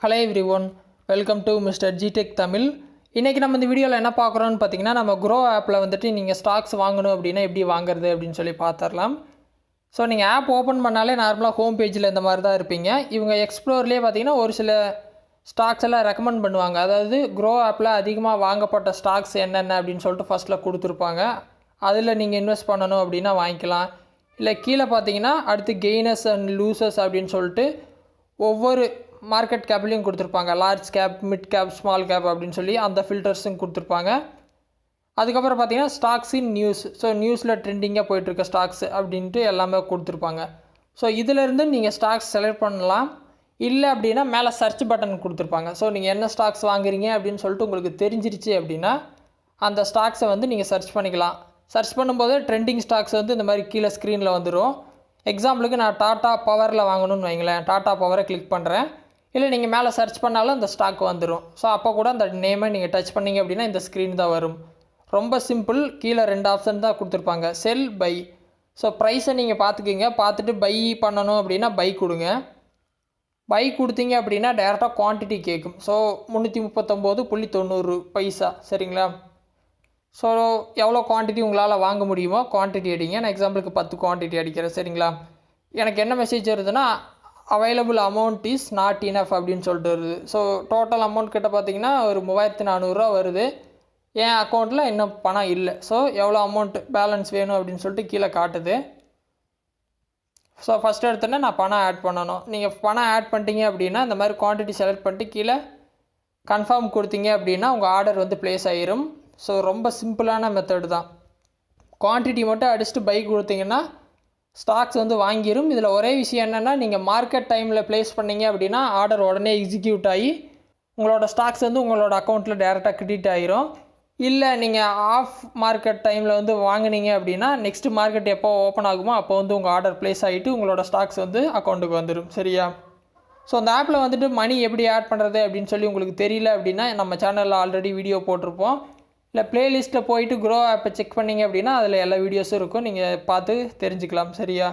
Hello everyone, welcome to mister ஜிடெக் தமிழ். இன்றைக்கி நம்ம இந்த வீடியோவில் என்ன பார்க்குறோன்னு பார்த்தீங்கன்னா, நம்ம க்ரோ ஆப்பில் வந்துட்டு நீங்கள் ஸ்டாக்ஸ் வாங்கணும் அப்படின்னா எப்படி வாங்குறது அப்படின்னு சொல்லி பார்த்துடலாம். ஸோ நீங்கள் ஆப் ஓப்பன் பண்ணாலே நார்மலாக ஹோம் பேஜில் இந்த மாதிரி தான் இருப்பீங்க. இவங்க எக்ஸ்ப்ளோர்லேயே பார்த்தீங்கன்னா ஒரு சில ஸ்டாக்ஸ் எல்லாம் ரெக்கமெண்ட் பண்ணுவாங்க. அதாவது க்ரோ ஆப்பில் அதிகமாக வாங்கப்பட்ட ஸ்டாக்ஸ் என்னென்ன அப்படின்னு சொல்லிட்டு ஃபஸ்ட்டில் கொடுத்துருப்பாங்க. அதில் நீங்கள் இன்வெஸ்ட் பண்ணணும் அப்படின்னா வாங்கிக்கலாம். இல்லை கீழே பார்த்தீங்கன்னா அடுத்து கெய்னர்ஸ் அண்ட் லூசர்ஸ் அப்படின்னு சொல்லிட்டு ஒவ்வொரு மார்க்கெட் கேப்லேயும் கொடுத்துருப்பாங்க. Large cap, mid cap, small cap அப்படின்னு சொல்லி அந்த ஃபில்டர்ஸும் கொடுத்துருப்பாங்க. அதுக்கப்புறம் பார்த்தீங்கன்னா ஸ்டாக்ஸ் இன் நியூஸ், ஸோ நியூஸில் ட்ரெண்டிங்காக போயிட்டுருக்க ஸ்டாக்ஸ் அப்படின்ட்டு எல்லாமே கொடுத்துருப்பாங்க. ஸோ இதிலேருந்து நீங்கள் ஸ்டாக்ஸ் செலக்ட் பண்ணலாம். இல்லை அப்படின்னா மேலே சர்ச் பட்டன் கொடுத்துருப்பாங்க. ஸோ நீங்கள் என்ன ஸ்டாக்ஸ் வாங்குறீங்க அப்படின்னு சொல்லிட்டு உங்களுக்கு தெரிஞ்சிருச்சு அப்படின்னா அந்த ஸ்டாக்ஸை வந்து நீங்கள் சர்ச் பண்ணிக்கலாம். சர்ச் பண்ணும்போது ட்ரெண்டிங் ஸ்டாக்ஸ் வந்து இந்த மாதிரி கீழே ஸ்க்ரீனில் வந்துடும். எக்ஸாம்பிளுக்கு நான் டாட்டா பவரில் வாங்கணும்னு வைங்களேன். டாட்டா பவரை கிளிக் பண்ணுறேன். இல்லை நீங்கள் மேலே சர்ச் பண்ணாலும் அந்த ஸ்டாக் வந்துடும். ஸோ அப்போ கூட அந்த நேமை நீங்கள் டச் பண்ணிங்க அப்படின்னா இந்த ஸ்க்ரீன் தான் வரும். ரொம்ப சிம்பிள். கீழே 2 ஆப்ஷன் தான் கொடுத்துருப்பாங்க, செல், பை. ஸோ ப்ரைஸை நீங்கள் பார்த்துக்கிங்க. பார்த்துட்டு பை பண்ணணும் அப்படின்னா பை கொடுங்க. பை கொடுத்தீங்க அப்படின்னா டேரெக்டாக குவான்டிட்டி கேட்கும். ஸோ 339.90 சரிங்களா? ஸோ எவ்வளோ குவான்டிட்டி உங்களால் வாங்க முடியுமோ குவான்டிட்டி அடிங்க. நான் எக்ஸாம்பிளுக்கு 10 குவான்டிட்டி அடிக்கிறேன் சரிங்களா? எனக்கு என்ன மெசேஜ் வருதுன்னா available amount is not enough அப்படின்னு சொல்லிட்டு வருது. ஸோ டோட்டல் அமௌண்ட் கிட்ட பார்த்தீங்கன்னா ஒரு 3400 வருது. என் அக்கௌண்ட்டில் இன்னும் பணம் இல்லை. ஸோ எவ்வளோ அமௌண்ட் பேலன்ஸ் வேணும் அப்படின்னு சொல்லிட்டு கீழே காட்டுது. ஸோ ஃபஸ்ட்டு எடுத்தோன்னே நான் பணம் ஆட் பண்ணணும். நீங்கள் பணம் ஆட் பண்ணிட்டீங்க அப்படின்னா இந்த மாதிரி குவான்டிட்டி செலக்ட் பண்ணிட்டு கீழே கன்ஃபார்ம் கொடுத்தீங்க அப்படின்னா உங்கள் ஆர்டர் வந்து ப்ளேஸ் ஆகிரும். ஸோ ரொம்ப சிம்பிளான மெத்தட் தான். குவான்டிட்டி மட்டும் அடிச்சுட்டு பை கொடுத்தீங்கன்னா ஸ்டாக்ஸ் வந்து வாங்கிடும். இதில் ஒரே விஷயம் என்னென்னா, நீங்கள் மார்க்கெட் டைமில் ப்ளேஸ் பண்ணிங்க அப்படின்னா ஆர்டர் உடனே எக்ஸிக்யூட் ஆகி உங்களோட ஸ்டாக்ஸ் வந்து உங்களோட அக்கௌண்ட்டில் டேரெக்டாக கிரெடிட் ஆகிரும். இல்லை நீங்கள் ஆஃப் மார்க்கெட் டைமில் வந்து வாங்கினீங்க அப்படின்னா நெக்ஸ்ட் மார்க்கெட் எப்போ ஓப்பன் ஆகுமோ அப்போ வந்து உங்கள் ஆர்டர் ப்ளேஸ் ஆகிட்டு உங்களோட ஸ்டாக்ஸ் வந்து அக்கௌண்ட்டுக்கு வந்துடும். சரியா? ஸோ அந்த ஆப்பில் வந்துட்டு மணி எப்படி ஆட் பண்ணுறது அப்படின்னு சொல்லி உங்களுக்கு தெரியல அப்படின்னா நம்ம சேனலில் ஆல்ரெடி வீடியோ போட்டிருப்போம். இல்லை ப்ளேலிஸ்ட்டில் போயிட்டு க்ரோ ஆப்பை செக் பண்ணிங்க அப்படின்னா அதில் எல்லா வீடியோஸும் இருக்கும். நீங்கள் பார்த்து தெரிஞ்சுக்கலாம். சரியா?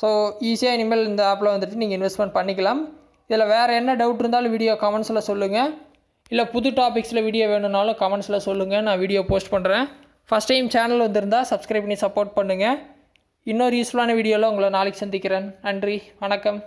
ஸோ ஈஸியாக இனிமேல் இந்த ஆப்பில் வந்துட்டு நீங்கள் இன்வெஸ்ட்மெண்ட் பண்ணிக்கலாம். இதில் வேறு என்ன டவுட் இருந்தாலும் வீடியோ கமெண்ட்ஸில் சொல்லுங்கள். இல்லை புது டாபிக்ஸில் வீடியோ வேணும்னாலும் கமெண்ட்ஸில் சொல்லுங்கள். நான் வீடியோ போஸ்ட் பண்ணுறேன். ஃபஸ்ட் டைம் சேனல் வந்திருந்தால் சப்ஸ்கிரைப் பண்ணி சப்போர்ட் பண்ணுங்கள். இன்னொரு யூஸ்ஃபுல்லான வீடியோவில் உங்களை நாளைக்கு சந்திக்கிறேன். நன்றி, வணக்கம்.